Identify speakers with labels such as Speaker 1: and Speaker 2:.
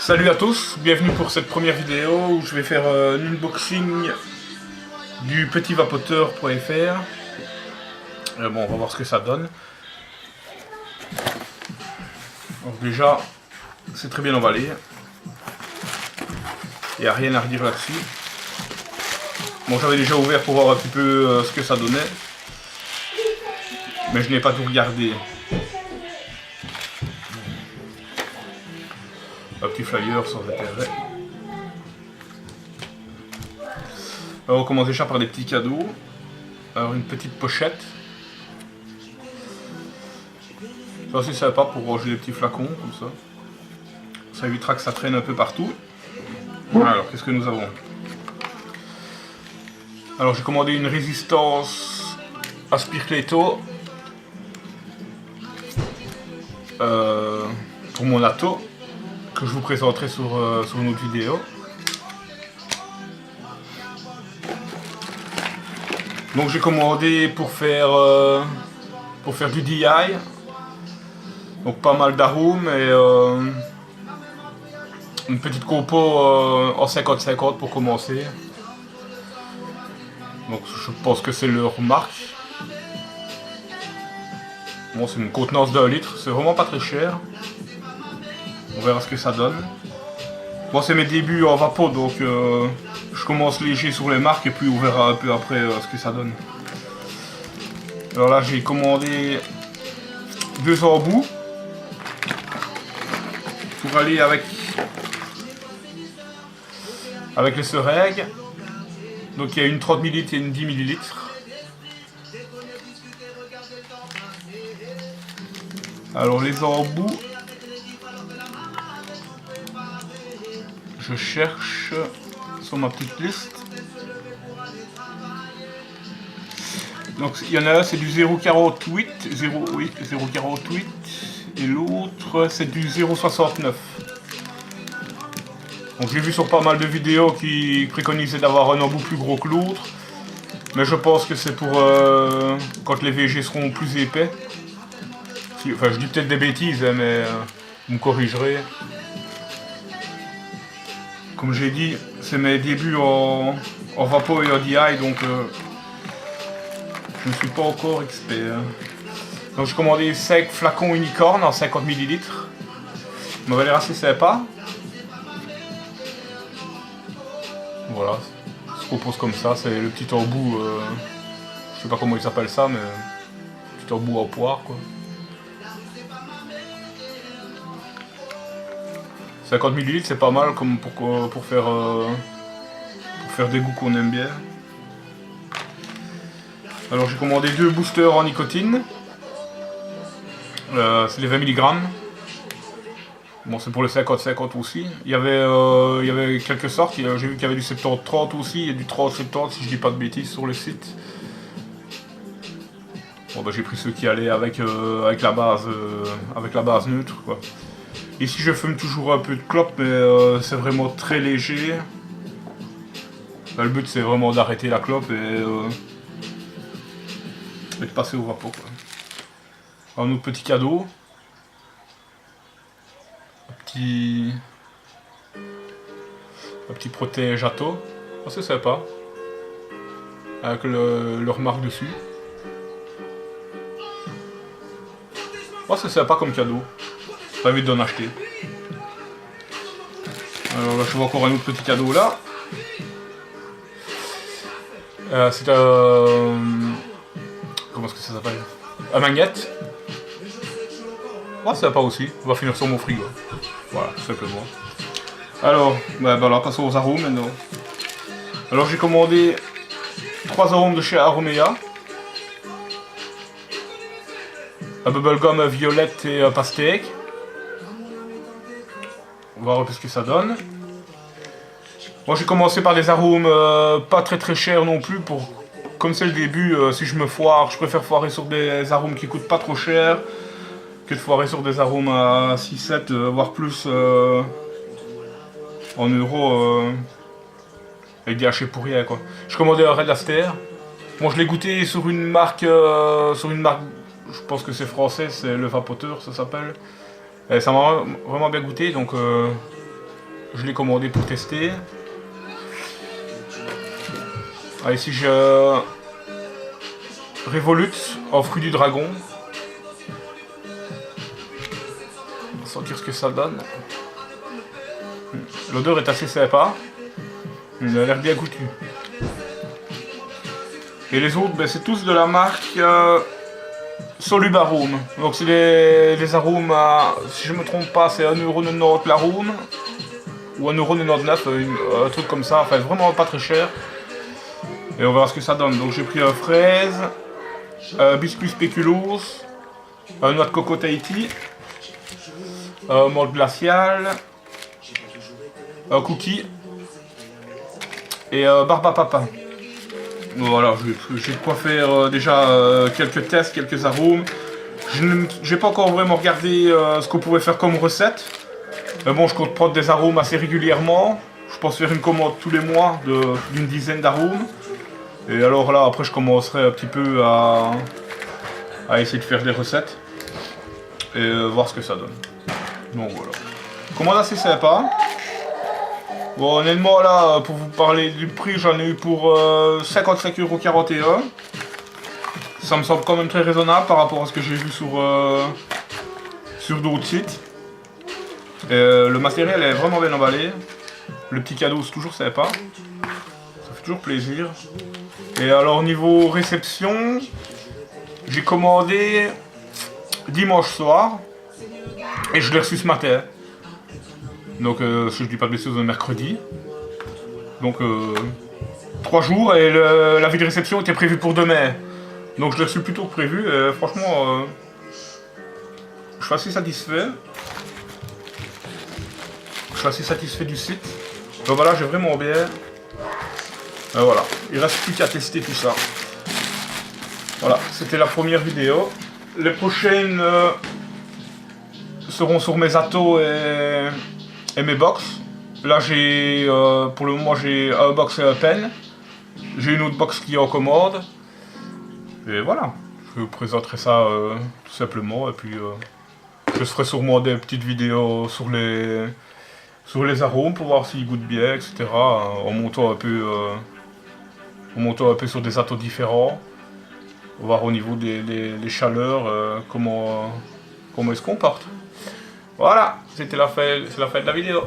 Speaker 1: Salut à tous, bienvenue pour cette première vidéo où je vais faire un unboxing du petitvapoteur.fr. Bon, on va voir ce que ça donne. Donc déjà, c'est très bien emballé. Il n'y a rien à redire là-dessus. Bon, j'avais déjà ouvert pour voir un petit peu ce que ça donnait. Mais je n'ai pas tout regardé. Un petit flyer sans intérêt. Alors on commence déjà par des petits cadeaux. Alors une petite pochette. C'est assez sympa pour ranger les petits flacons comme ça. Ça évitera que ça traîne un peu partout. Alors qu'est-ce que nous avons? Alors j'ai commandé une résistance Aspircleto pour mon atto, que je vous présenterai sur une autre vidéo. Donc j'ai commandé pour faire du DI, donc pas mal d'arômes et une petite compo en 50-50 pour commencer. Donc je pense que c'est leur marque. Bon, c'est une contenance d'1 litre, c'est vraiment pas très cher. On verra ce que ça donne. Bon, c'est mes débuts en vapo, donc je commence léger sur les marques et puis on verra un peu après ce que ça donne. Alors là, j'ai commandé 2 embouts pour aller avec les seringues. Donc il y a une 30 ml et une 10 ml. Alors les embouts, je cherche sur ma petite liste. Donc il y en a un, c'est du 0,48 et l'autre c'est du 0,69. Donc j'ai vu sur pas mal de vidéos qui préconisaient d'avoir un embout plus gros que l'autre, mais je pense que c'est pour quand les VG seront plus épais. Enfin, je dis peut-être des bêtises, hein, mais vous me corrigerez. Comme j'ai dit, c'est mes débuts en vapo et en DI, donc je ne suis pas encore expert. Donc j'ai commandé 5 flacons unicorn en 50 ml. Ça m'avait l'air assez sympa. Voilà, ça se compose comme ça, c'est le petit embout, je sais pas comment il s'appelle ça, mais petit embout en poire quoi. 50 ml c'est pas mal comme pour faire des goûts qu'on aime bien. Alors j'ai commandé 2 boosters en nicotine. C'est les 20 mg. Bon, c'est pour le 50-50 aussi. Il y avait quelques sortes. J'ai vu qu'il y avait du 70-30 aussi et du 30-70 si je dis pas de bêtises sur le site. Bon bah j'ai pris ceux qui allaient avec la base neutre quoi. Ici je fume toujours un peu de clope, mais c'est vraiment très léger. Là, le but c'est vraiment d'arrêter la clope et de passer au vapo quoi. Un autre petit cadeau. Un petit protège atto. Oh, c'est sympa. Avec leur marque dessus. Oh, c'est sympa comme cadeau. Pas envie d'en acheter. Alors là, je vois encore un autre petit cadeau là. C'est un... Comment est-ce que ça s'appelle? Un magnète. Oh, c'est sympa aussi. On va finir sur mon frigo. Voilà, tout simplement. Alors, voilà, passons aux arômes maintenant. Alors j'ai commandé 3 arômes de chez Aromea. Un bubblegum violette et un pastèque. On va voir un peu ce que ça donne. Moi j'ai commencé par des arômes pas très chers non plus. Comme c'est le début, si je me foire, je préfère foirer sur des arômes qui coûtent pas trop cher que de foirer sur des arômes à 6-7, voire plus en euros, avec des hachés pour rien quoi. Je commandais un Red Aster. Bon, je l'ai goûté sur une marque, je pense que c'est français, c'est le Vapoteur, ça s'appelle. Et ça m'a vraiment bien goûté, donc je l'ai commandé pour tester. Ah, ici j'ai Revolut en fruit du dragon. On va sentir ce que ça donne. L'odeur est assez sympa. Il a l'air bien goûtu. Et les autres, ben, c'est tous de la marque Solub Arôme. Donc c'est des arômes à, si je me trompe pas, c'est 1,90€ l'arôme. Ou 1,99€, un truc comme ça. Enfin, vraiment pas très cher. Et on verra ce que ça donne. Donc j'ai pris fraise, biscuit spéculoos, noix de coco Tahiti, menthe glaciale, cookie et barbe à papa. Voilà, j'ai de quoi faire déjà quelques tests, quelques arômes. Je n'ai pas encore vraiment regardé ce qu'on pouvait faire comme recette. Mais bon, je compte prendre des arômes assez régulièrement. Je pense faire une commande tous les mois d'une dizaine d'arômes. Et alors là, après, je commencerai un petit peu à essayer de faire des recettes. Et voir ce que ça donne. Donc voilà. Commande assez sympa. Bon, honnêtement, là, pour vous parler du prix, j'en ai eu pour 55,41 €. Ça me semble quand même très raisonnable par rapport à ce que j'ai vu sur d'autres sites. Le matériel est vraiment bien emballé. Le petit cadeau, c'est toujours sympa. Ça fait toujours plaisir. Et alors, niveau réception, j'ai commandé dimanche soir. Et je l'ai reçu ce matin. Donc, si je dis pas de bêtises, mercredi. Donc, 3 jours et la vie de réception était prévue pour demain. Donc, je l'ai reçu plus tôt que prévu. Et franchement, je suis assez satisfait. Je suis assez satisfait du site. Donc voilà, j'ai vraiment bien. Voilà, il reste plus qu'à tester tout ça. Voilà, c'était la première vidéo. Les prochaines seront sur mes atos et mes box. Là j'ai pour le moment j'ai un box et un pen. J'ai une autre box qui est en commande. Et voilà, je vous présenterai ça tout simplement. Et puis je ferai sûrement des petites vidéos sur les arômes pour voir s'ils goûtent bien, etc. En montant un peu sur des atos différents. Voir au niveau des chaleurs comment ils se comportent. Voilà, c'est la fin de la vidéo.